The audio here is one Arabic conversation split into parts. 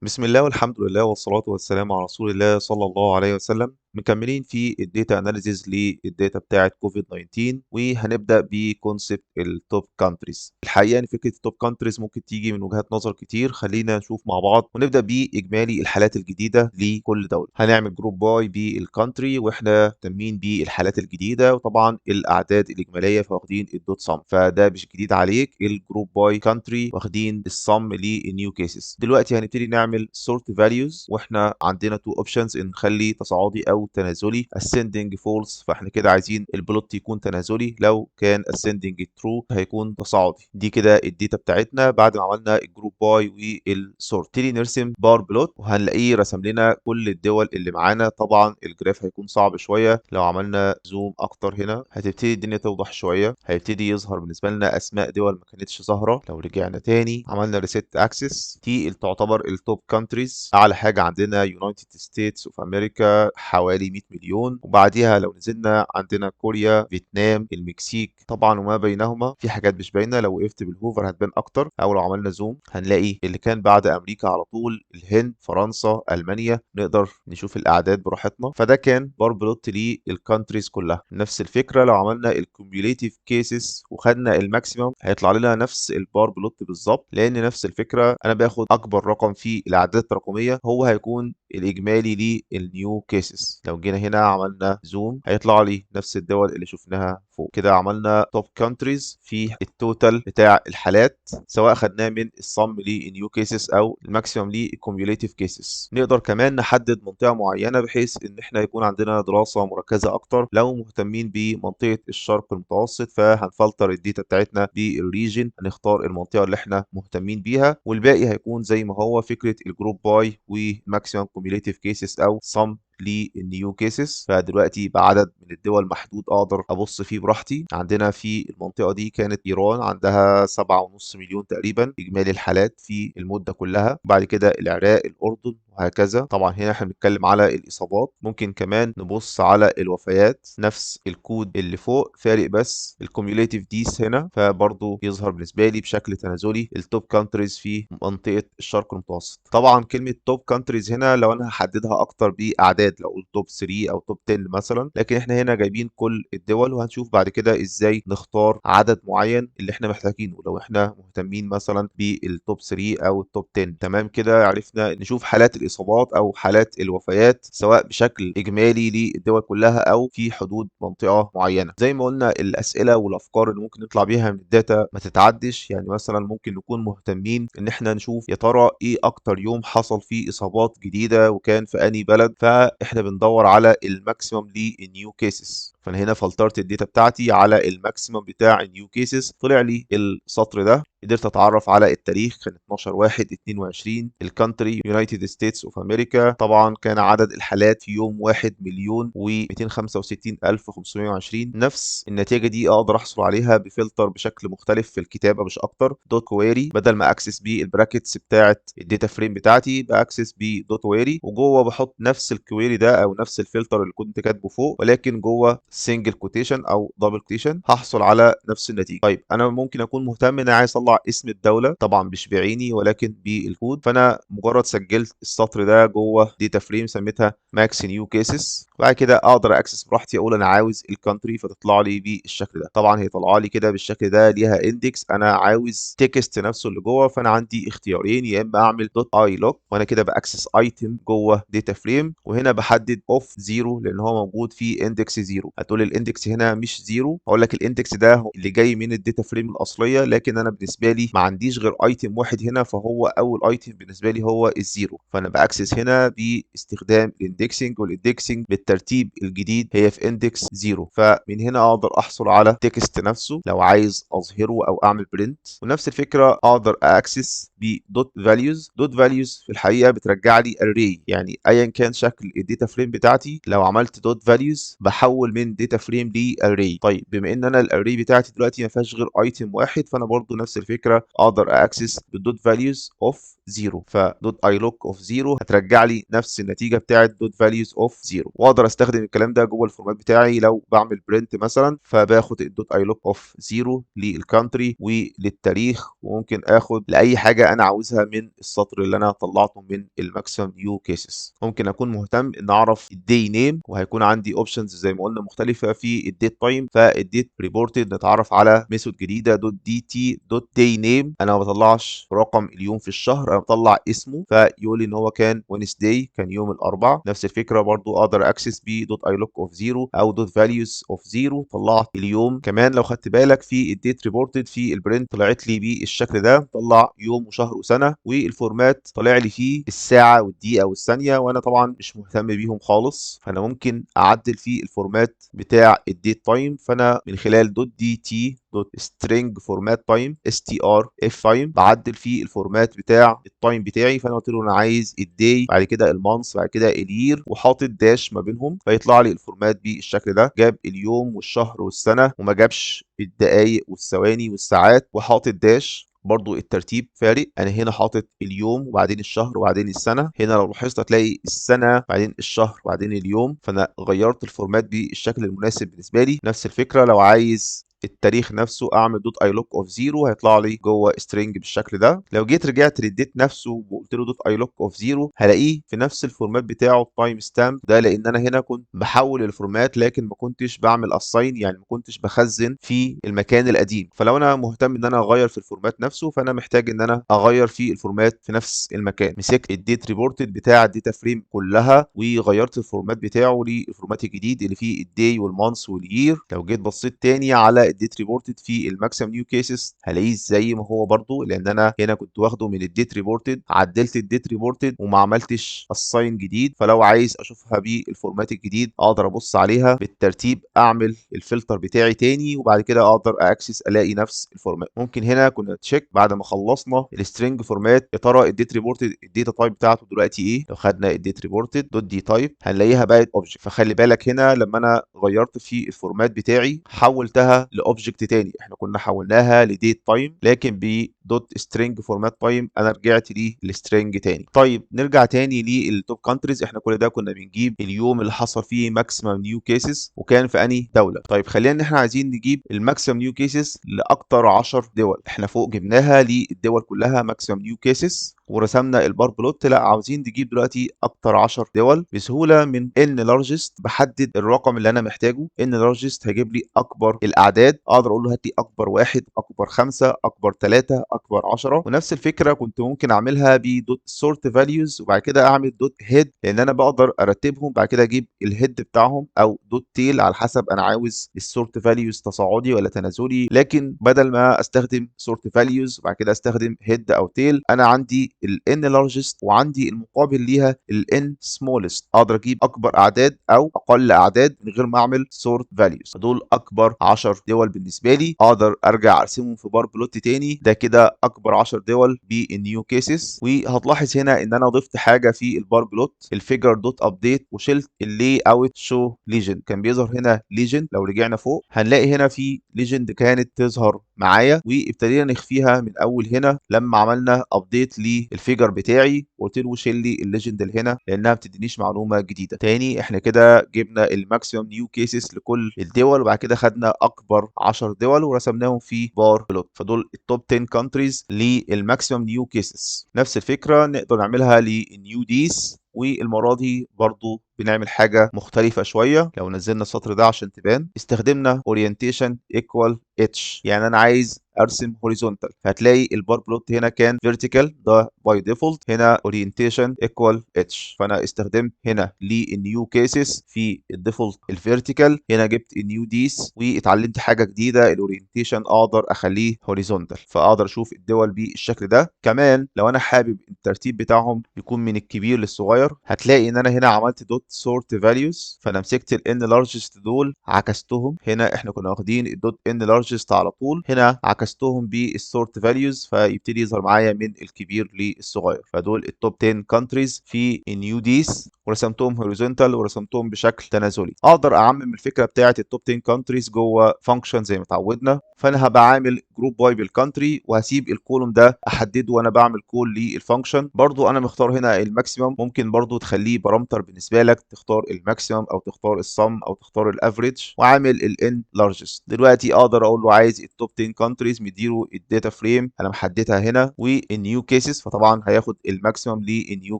بسم الله والحمد لله والصلاة والسلام على رسول الله صلى الله عليه وسلم. مكملين في الداتا اناليزيز للداتا بتاعه كوفيد 19، وهنبدا بكونسبت التوب كانتريز. الحقيقه ان فكره التوب كانتريز ممكن تيجي من وجهات نظر كتير. خلينا نشوف مع بعض ونبدا باجمالي الحالات الجديده لكل دوله. هنعمل جروب باي بالكانتري واحنا مهتمين بالحالات الجديده، وطبعا الاعداد الاجماليه فواخدين الدوت سم، فده مش جديد عليك. الجروب باي كانتري واخدين السم للنيو كيسز. دلوقتي هنبتدي نعمل سورت فاليوز، واحنا عندنا تو اوبشنز، ان نخلي تصاعدي او تنازلي. ascending false، فاحنا كده عايزين البلوت يكون تنازلي. لو كان ascending true هيكون تصاعدي. دي كده الداتا بتاعتنا بعد ما عملنا الجروب باي والسورت. نبتدي نرسم بار بلوت، وهنلاقيه رسم لنا كل الدول اللي معانا. طبعا الجراف هيكون صعب شويه. لو عملنا زوم اكتر هنا هتبتدي الدنيا توضح شويه. هيبتدي يظهر بالنسبه لنا اسماء دول ما كانتش ظاهره. لو رجعنا تاني عملنا ريسيت اكسس، دي اللي تعتبر التوب كانتريز. اعلى حاجه عندنا يونايتد ستيتس اوف امريكا حوالي 100 مليون، وبعديها لو نزلنا عندنا كوريا، فيتنام، المكسيك طبعا، وما بينهما في حاجات مش باينه. لو وقفت بالهوفر هتبان اكتر، او لو عملنا زوم هنلاقي اللي كان بعد امريكا على طول الهند، فرنسا، المانيا. نقدر نشوف الاعداد براحتنا. فده كان بار بلوت للكانتريز كلها. نفس الفكره لو عملنا الكوميوليتيف كيسز وخدنا الماكسيمم هيطلع لنا نفس البار بلوت بالظبط، لان نفس الفكره انا باخد اكبر رقم في الاعداد الرقميه هو هيكون الاجمالي للنيو كيسز. لو جينا هنا عملنا زوم هيطلع لي نفس الدول اللي شفناها فوق. كده عملنا توب كانتريز في التوتال بتاع الحالات، سواء خدناه من الصم للنيو كيسز او الماكسيمم للكوميوليتيف كيسز. نقدر كمان نحدد منطقه معينه بحيث ان احنا يكون عندنا دراسه مركزه اكتر. لو مهتمين بمنطقه الشرق المتوسط فهنفلتر الداتا بتاعتنا بالريجن، هنختار المنطقه اللي احنا مهتمين بيها، والباقي هيكون زي ما هو فكره الجروب باي وماكسيمم كوميوليتيف كيسز او sum للنيو كيسز. فدلوقتي بعدد من الدول محدود اقدر ابص فيه براحتي. عندنا في المنطقه دي كانت ايران عندها 7.5 مليون تقريبا اجمالي الحالات في المده كلها. بعد كده العراق، الاردن، وهكذا. طبعا هنا احنا بنتكلم على الاصابات. ممكن كمان نبص على الوفيات، نفس الكود اللي فوق، فارق بس الكوميوليتيف ديس هنا، فبرضه يظهر بالنسبه لي بشكل تنازلي التوب كانتريز في منطقه الشرق المتوسط. طبعا كلمه توب كانتريز هنا لو انا هحددها اكتر باعداد، لو قلت توب 3 او توب 10 مثلا، لكن احنا هنا جايبين كل الدول، وهنشوف بعد كده ازاي نختار عدد معين اللي احنا محتاجينه لو احنا مهتمين مثلا بالتوب 3 او التوب 10. تمام كده عرفنا نشوف حالات الاصابات او حالات الوفيات سواء بشكل اجمالي للدول كلها او في حدود منطقه معينه. زي ما قلنا الاسئله والافكار اللي ممكن نطلع بيها من الداتا ما تتعدش. يعني مثلا ممكن نكون مهتمين ان احنا نشوف يا ترى ايه اكتر يوم حصل فيه اصابات جديده وكان في انهي بلد، فاحنا بندور على الماكسيمم للنيو كيسز. فانا هنا فلترت الداتا بتاعتي على الماكسيمم بتاع النيو كيسز، طلع لي السطر ده. قدرت اتعرف على التاريخ، كان 12 1 22. الكانتري يونايتد ستيتس اوف امريكا، طبعا كان عدد الحالات في يوم 1 مليون و265 الف 520. نفس النتيجه دي اقدر احصل عليها بفلتر بشكل مختلف في الكتابه مش اكتر. دوت كويري، بدل ما اكسس بالبراكتس بتاعه الداتا فريم بتاعتي باكسس بدوت كويري، وجوه بحط نفس الكويري ده او نفس الفلتر اللي كنت كاتبه فوق، ولكن جوه سنجل كوتيشن او دبل كوتيشن هحصل على نفس النتيجه. طيب انا ممكن اكون مهتم ان انا عايز اطلع اسم الدوله، طبعا مش بعيني ولكن بالكود. فانا مجرد سجلت السطر ده جوه داتا فريم سميتها ماكس نيو كيسز، وبعد كده اقدر اكسس براحتي اقول انا عاوز الكونتري فتطلع لي بالشكل ده. طبعا هي طالعه لي كده بالشكل ده، ليها اندكس. انا عاوز تكست نفسه اللي جوه، فانا عندي اختيارين، يا اما اعمل دوت اي لوك وانا كده باكسس ايتم جوه داتا فريم، وهنا بحدد اوف زيرو لان هو موجود في اندكس زيرو. هتقول الاندكس هنا مش زيرو، هقول لك الاندكس ده هو اللي جاي من الداتا فريم الاصليه، لكن انا بالنسبه لي ما عنديش غير ايتم واحد هنا، فهو اول ايتم بالنسبه لي هو الزيرو. فانا باكسس هنا باستخدام الاندكسنج، والاندكسنج بالترتيب الجديد هي في اندكس زيرو. فمن هنا اقدر احصل على تكست نفسه لو عايز اظهره او اعمل برنت. ونفس الفكره اقدر اكسس بدوت فاليوز. دوت فاليوز في الحقيقه بترجع لي اري، يعني ايا كان شكل الداتا فريم بتاعتي، لو عملت دوت فاليوز بحول من من داتا فريم لاري. طيب بما ان انا الاري بتاعتي دلوقتي ما فيهاش غير ايتم واحد، فانا برضو نفس الفكره اقدر اكسس بالدوت فاليوز اوف 0، فدوت اي لوك اوف 0 هترجع لي نفس النتيجه بتاعت دوت فاليوز اوف 0، واقدر استخدم الكلام ده جوه الفورمات بتاعي لو بعمل برنت مثلا، فباخد الدوت اي لوك اوف 0 للكانتري وللتاريخ، وممكن اخد لاي حاجه انا عاوزها من السطر اللي انا طلعته من الماكسيمم نيو كيسز. ممكن اكون مهتم ان اعرف الدي نيم، وهيكون عندي اوبشنز زي ما قلنا مختلفه في الديت تايم، فالديت ريبورتد نتعرف على ميثود جديده دوت دي تي دوت داي نيم. انا ما بطلعش رقم اليوم في الشهر، انا بطلع اسمه، فيقول لي ان هو كان وينسداي، كان يوم الاربعاء. نفس الفكره برضو اقدر اكسس ب دوت اي لوك اوف 0 او دوت فاليوز اوف 0، طلعت اليوم. كمان لو خدت بالك في الديت ريبورتد في البرنت طلعت لي بالشكل ده، طلع يوم وشهر وسنه، والفورمات طلع لي فيه الساعه والدقيقه والثانيه، وانا طبعا مش مهتم بيهم خالص، فانا ممكن اعدل في الفورمات بتاع الديت تايم. فانا من خلال دوت دي تي دوت سترينج فورمات تايم اس تي ار اف تايم بعدل في الفورمات بتاع التايم بتاعي. فانا قلت له انا عايز الداي، بعد كده المانث، بعد كده الير، وحاطط داش ما بينهم، فيطلع لي الفورمات بالشكل ده. جاب اليوم والشهر والسنه وما جابش الدقائق والثواني والساعات، وحاطط داش برضو الترتيب فارق. انا هنا حاطط اليوم وبعدين الشهر وبعدين السنه، هنا لو لاحظت هتلاقي السنه بعدين الشهر وبعدين اليوم، فانا غيرت الفورمات بالشكل المناسب بالنسبه لي. نفس الفكره لو عايز التاريخ نفسه اعمل دوت اي لوك اوف 0، هيطلع لي جوه سترينج بالشكل ده. لو جيت رجعت للديت نفسه وقلت له دوت اي لوك اوف 0، هلاقيه في نفس الفورمات بتاعه التايم ستامب ده، لان انا هنا كنت بحول الفورمات لكن ما كنتش بعمل اساين، يعني ما كنتش بخزن في المكان القديم. فلو انا مهتم ان انا اغير في الفورمات نفسه، فانا محتاج ان انا اغير في الفورمات في نفس المكان. مسكت الديت ريبورتد بتاع الداتا فريم كلها وغيرت الفورمات بتاعه للفورمات الجديد اللي فيه الداي والمانث واليير. لو جيت بصيت تاني على الديت ريبورتد في الماكسيمم نيو كيسز، هلاقيه زي ما هو برضو، لان انا هنا كنت واخده من الديت ريبورتد، عدلت الديت ريبورتد وما عملتش اساين جديد. فلو عايز اشوفها بالفورمات الجديد اقدر ابص عليها بالترتيب، اعمل الفلتر بتاعي تاني، وبعد كده اقدر اكسس الاقي نفس الفورمات. ممكن هنا كنا تشيك بعد ما خلصنا السترنج فورمات، يا ترى الديت ريبورتد الداتا تايب بتاعته دلوقتي ايه. لو خدنا الديت ريبورتد دوت دي تايب هنلاقيها بقت اوبجكت. فخلي بالك هنا لما انا غيرت في الفورمات بتاعي حولتها لاوبجكت تاني، احنا كنا حولناها لديت تايم، لكن بدوت سترينج فورمات تايم انا رجعت ليه السترينج تاني. طيب نرجع تاني للتوب كانتريز. احنا كل ده كنا بنجيب اليوم اللي حصل فيه ماكسيمم نيو كيسز وكان في انهي دوله. طيب خلينا ان احنا عايزين نجيب الماكسيمم نيو كيسز لاكتر 10 دول. احنا فوق جبناها للدول كلها ماكسيمم نيو كيسز ورسمنا البار بلوت، لا عاوزين نجيب دلوقتي اكتر 10 دول بسهوله. من ان لارجست بحدد الرقم اللي انا محتاجه، ان لارجست هيجيب لي اكبر الاعداد، اقدر اقول له هات لي اكبر واحد، اكبر 5، اكبر 3، اكبر 10. ونفس الفكره كنت ممكن اعملها بدوت سورت فاليوز وبعد كده اعمل دوت هيد، لان انا بقدر ارتبهم، بعد كده اجيب الهيد بتاعهم، او دوت تيل على حسب انا عاوز السورت فاليوز تصاعدي ولا تنازلي. لكن بدل ما استخدم سورت فاليوز وبعد كده استخدم هيد او تيل، انا عندي الان لارجست وعندي المقابل ليها الان سمولست، اقدر اجيب اكبر اعداد او اقل اعداد من غير ما اعمل سورت فاليوز. دول اكبر 10 دول بالنسبه لي، اقدر ارجع ارسمهم في بار بلوت تاني. ده كده اكبر 10 دول بالنيو كيسز. وهتلاحظ هنا ان انا ضفت حاجه في البار بلوت، الفيجر دوت ابديت، وشلت اللي اوت شو ليجند. كان بيظهر هنا ليجند، لو رجعنا فوق هنلاقي هنا في ليجند كانت تظهر معايا، وابتدينا نخفيها من اول هنا لما عملنا ابديت للفيجر بتاعي وقلت له شيل لي الليجند اللي هنا لانها ما بتدينيش معلومه جديده. تاني احنا كده جبنا الماكسيمم نيو كيسز لكل الدول، وبعد كده خدنا اكبر 10 دول ورسمناهم في بار بلوت، فدول التوب 10 كونتريز للماكسيمم نيو كيسز. نفس الفكره نقدر نعملها للنيو ديز، والمره دي برضو بنعمل حاجه مختلفه شويه. لو نزلنا السطر ده عشان تبان، استخدمنا اورينتيشن ايكوال اتش، يعني انا عايز ارسم هوريزونتال، فهتلاقي البار بلوت هنا كان فيرتيكال ده باي ديفولت، هنا اورينتيشن ايكوال اتش، فانا استخدمت هنا للنيو كيسز في الديفولت الفيرتيكال، هنا جبت النيو ديس واتعلمت حاجه جديده، الاورينتيشن اقدر اخليه هوريزونتال، فاقدر اشوف الدول بالشكل ده. كمان لو انا حابب الترتيب بتاعهم يكون من الكبير للصغير، هتلاقي ان انا هنا عملت دوت سورت فاليوز، فانا مسكت الان لارجست دول عكستهم. هنا احنا كنا واخدين الدوت ان لارجست على طول، هنا عكستهم وحستهم بالسورت فاليوز فيبتدي يظهر معايا من الكبير للصغير. فدول التوب 10 كونتريز في النيو ديس، ورسمتهم هوريزونتال ورسمتهم بشكل تنازلي. اقدر اعمم الفكره بتاعه التوب 10 كونتريز جوه فانكشن زي ما اتعودنا. فانا هبقى عامل جروب باي بالكونتري، وهسيب الكولوم ده احدده وانا بعمل كول للفانكشن. برضو انا مختار هنا الماكسيمم، ممكن برضو تخليه بارامتر بالنسبه لك، تختار الماكسيمم او تختار السم او تختار الافريج، وعامل الان لارجست. دلوقتي اقدر اقول له عايز التوب 10 كونتريز، مديله الداتا فريم انا محددها هنا، والنيو كيسز، فطبعا هياخد الماكسيمم للنيو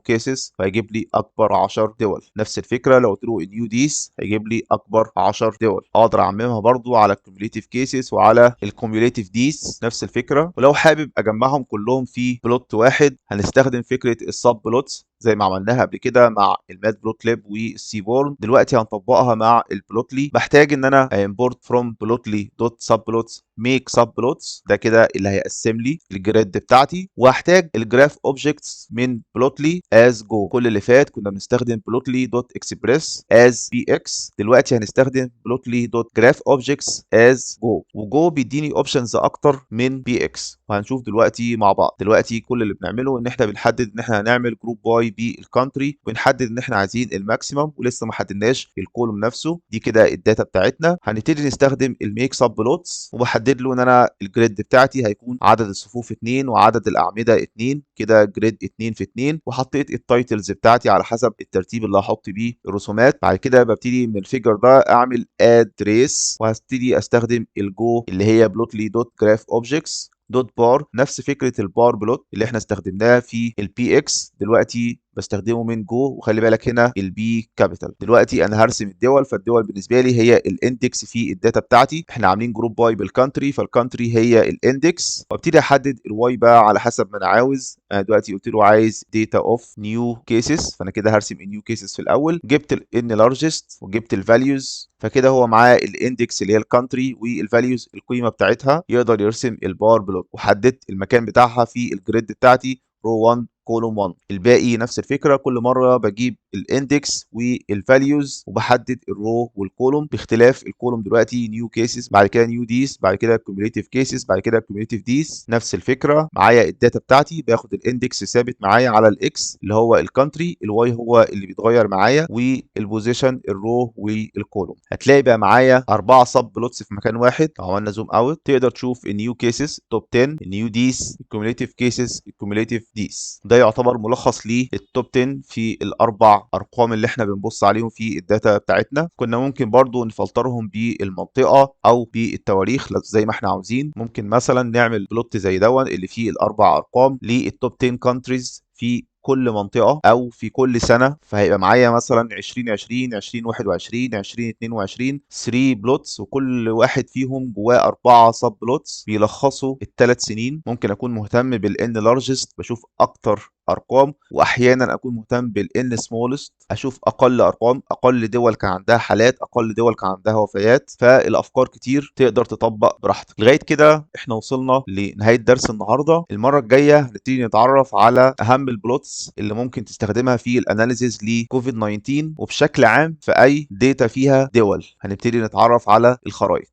كيسز فيجيب لي اكبر 10 دول. نفس الفكره لو قلت له النيو ديس هيجيب لي اكبر 10 دول. اقدر اعممها برضو على الكوميوليتيف كيسز وعلى الكوميوليتيف ديس نفس الفكره. ولو حابب اجمعهم كلهم في بلوت واحد هنستخدم فكره السب بلوتس زي ما عملناها قبل كده مع المات بلوتليب والسيبورن. دلوقتي هنطبقها مع البلوتلي. بحتاج ان انا import from plotly dot subplots make subplots، ده كده اللي هيقسم لي الجريد بتاعتي. وهحتاج الجراف اوبجكتس من plotly as go. كل اللي فات كنا بنستخدم plotly dot express as px، دلوقتي هنستخدم plotly dot graph objects as go. وجو بيديني اوبشنز اكتر من px، وهنشوف دلوقتي مع بعض. دلوقتي كل اللي بنعمله ان احنا بنحدد ان احنا هنعمل جروب باي بالكونتري، ونحدد ان احنا عايزين الماكسيمم، ولسه ما حددناش الكولوم نفسه. دي كده الداتا بتاعتنا. هنبتدي نستخدم الميك سب بلوتس، وبحدد له ان انا الجريد بتاعتي هيكون عدد الصفوف 2 وعدد الاعمده 2، كده جريد 2 في 2. وحطيت التايتلز بتاعتي على حسب الترتيب اللي هحط بيه الرسومات. بعد كده ببتدي من الفيجر ده اعمل اد تريس، وهبتدي استخدم الجو اللي هي بلوتلي دوت جراف اوبجكتس دوت بار، نفس فكره البار بلوت اللي احنا استخدمناها في البي اكس. دلوقتي بستخدمه من جو، وخلي بالك هنا البي كابيتال. دلوقتي انا هرسم الدول، فالدول بالنسبه لي هي الاندكس في الداتا بتاعتي. احنا عاملين جروب باي بالكونتري، فالكونتري هي الاندكس، وابتدي احدد الواي بقى على حسب ما انا عاوز. انا دلوقتي قلت له عايز داتا اوف نيو كيسز، فانا كده هرسم النيو كيسز في الاول. جبت الان لارجست وجبت الفاليوز، فكده هو معاه الاندكس اللي هي الكونتري والفاليوز القيمه بتاعتها. يقدر يرسم البار بلوت، وحددت المكان بتاعها في الجريد بتاعتي رو 1 كولوم 1. الباقي نفس الفكره، كل مره بجيب الاندكس والفاليوز وبحدد الرو والكولوم باختلاف الكولوم. دلوقتي نيو كيسز، بعد كده نيو ديس، بعد كده كوميوليتيف كيسز، بعد كده كوميوليتيف ديس. نفس الفكره معايا الداتا بتاعتي، باخد الاندكس ثابت معايا على الاكس اللي هو الكونتري، الواي هو اللي بيتغير معايا، والبوزيشن الرو والكولوم. هتلاقي بقى معايا 4 سب بلوتس في مكان واحد. لو عملنا زوم اوت تقدر تشوف النيو كيسز توب 10، النيو ديس، الكوميوليتيف كيسز، الكوميوليتيف ديس. ده يعتبر ملخص للتوب 10 في الاربع ارقام اللي احنا بنبص عليهم في الداتا بتاعتنا. كنا ممكن برضو نفلترهم بالمنطقه او بالتواريخ زي ما احنا عاوزين. ممكن مثلا نعمل بلوت زي دون اللي فيه الاربع ارقام للتوب 10 كونتريز في كل منطقة أو في كل سنة. فهيبقى معايا مثلا 2020 2021 2022 3 بلوتس، وكل واحد فيهم جواه 4 سب بلوتس بيلخصوا الثلاث سنين. ممكن أكون مهتم بالان لارجست، بشوف أكتر ارقام، واحيانا اكون مهتم بالان سمولست، اشوف اقل ارقام، اقل دول كان عندها حالات، اقل دول كان عندها وفيات. فالافكار كتير تقدر تطبق براحتك. لغايه كده احنا وصلنا لنهايه درس النهارده. المره الجايه هنبتدي نتعرف على اهم البلوتس اللي ممكن تستخدمها في الاناليسيز لكوفيد 19، وبشكل عام في اي داتا فيها دول. هنبتدي نتعرف على الخرائط.